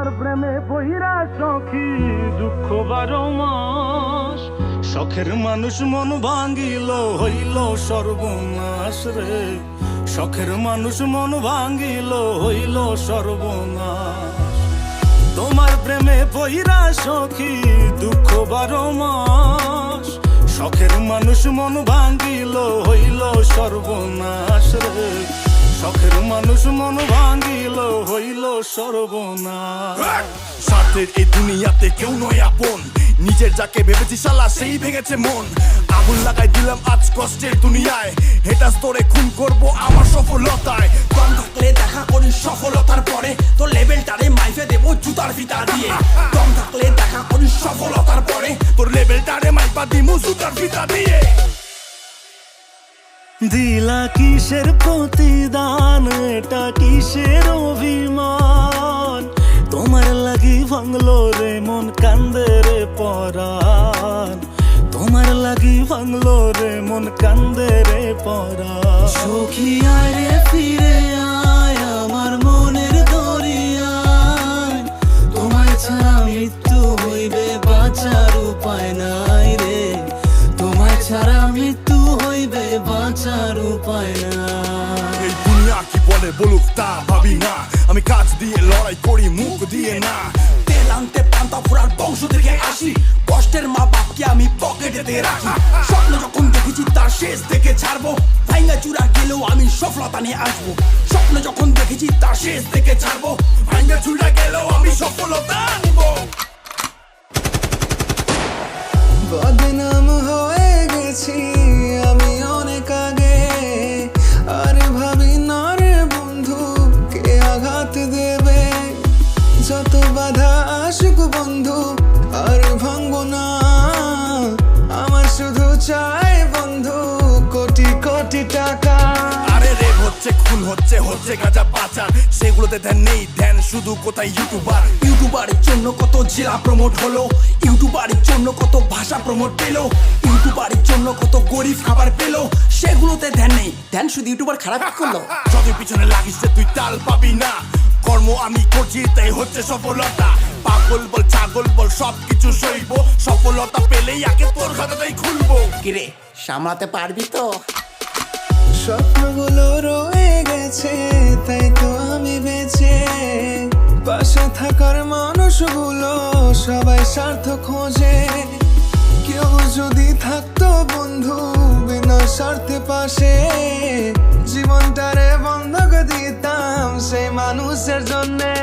তোমার প্রেমে বহিরা সখী দুঃখ 12 মাস। শখের মানুষ মন ভাঙ্গিল হইল সর্বনাশ রে, শখের মানুষ মন ভাঙ্গিল হইল সর্বনাশ। তোমার প্রেমে বহিরা সখী দুঃখ 12 মাস। শখের মানুষ মন ভাঙ্গিল হইল সর্বনাশ রে, শখের মানুষ মন ভাঙ্গিল হইল সর্বনাশ। স্বার্থের এই দুনিয়াতে কেউ নয় আপন, নিজের যাকে ভেবেছি শালা সেই ভেঙেছে মন। আগুন লাগাই দিলাম আজ কষ্টের দুনিয়ায়, হেটা স্তরে খুন করবো আমার সফলতায়। কম থাকলে দেখা করিস সফলতার পরে, তোর লেভেলটারে মাইফে দেবো জুতার ফিতা দিয়ে। কম থাকলে দেখা করিস সফলতার পরে, তোর লেভেলটারে মাইপা দিমু জুতার ফিতা দিয়ে। দিলা কিসের প্রতিদান, এটা কিসের অভিমান? তোমার লাগি ভাঙলো রে মন, কান্দে রে পরাণ। তোমার লাগি ভাঙলো রে মন, কান্দে রে পরাণ। সখী আয় রে ফিরে আয় আমার মনের দরিয়ায়, তোমায় ছাড়া মৃত্যু হইবে বাঁচার উপায় নাই রে, তোমায় ছাড়া মৃত্যু হইবে বাঁচার উপায় নাই। এই দুনিয়া কি বলে বলুক তা ভাবি না, আমি কাজ দিয়ে লড়াই করি মুখ দিয়ে না। তেল আনতে পান্তা ফুরার বংশ থেকে আসি, কষ্টের মা বাপকে আমি পকেটেতে রাখি। স্বপ্ন যখন দেখেছি তার শেষ দেখে ছাড়বো, ভাঙ্গা চূড়া গেলেও আমি সফলতা নিয়ে আসবো। স্বপ্ন যখন দেখেছি তার শেষ দেখে ছাড়বো, ভাঙ্গা চুড়া গেলেও আমি সফলতা আনবো। বদনাম হয়ে গেছি আমি অনেক আগে, আর ভাবি না রে বন্ধু কে আঘাত দেবে। যত বাধা আসুক বন্ধু আর ভাঙবো না, আমার শুধু চাই বন্ধু কোটি কোটি টাকা। আরে রেপ হচ্ছে, খুন হচ্ছে, হচ্ছে গাঁজা পাচার, সেগুলোতে ধ্যান নেই, ধ্যান শুধু কোথায় ইউটিউবার। ইউটিউবারের জন্য কত জেলা প্রমোট হলো, ইউটিউবারের জন্য কত ভাষা প্রমোট পেলো, ইউটিউবারের জন্য কত গরিব খাবার পেলো, সেগুলোতে ধ্যান নেই, ধ্যান শুধু ইউটিউবার খারাপ করলো। যতই পিছনে লাগিস তুই তাল পাবি না, কর্ম আমি করছি তাই হচ্ছে সফলতা। পাগল বল ছাগল বল সবকিছু সইব, সফলতা পেলেই আগে তোর খাতাটাই খুলবো। কিরে সামলাতে পারবি তো? স্বপ্নগুলো রয়ে গেছে তাই তো আমি বেঁচে, পাশে থাকার মানুষগুলো সবাই স্বার্থ খোঁজে। কেউ যদি থাকতো বন্ধু বিনা স্বার্থে পাশে, জীবনটারে বন্ধক দিতাম সেই মানুষের জন্যে।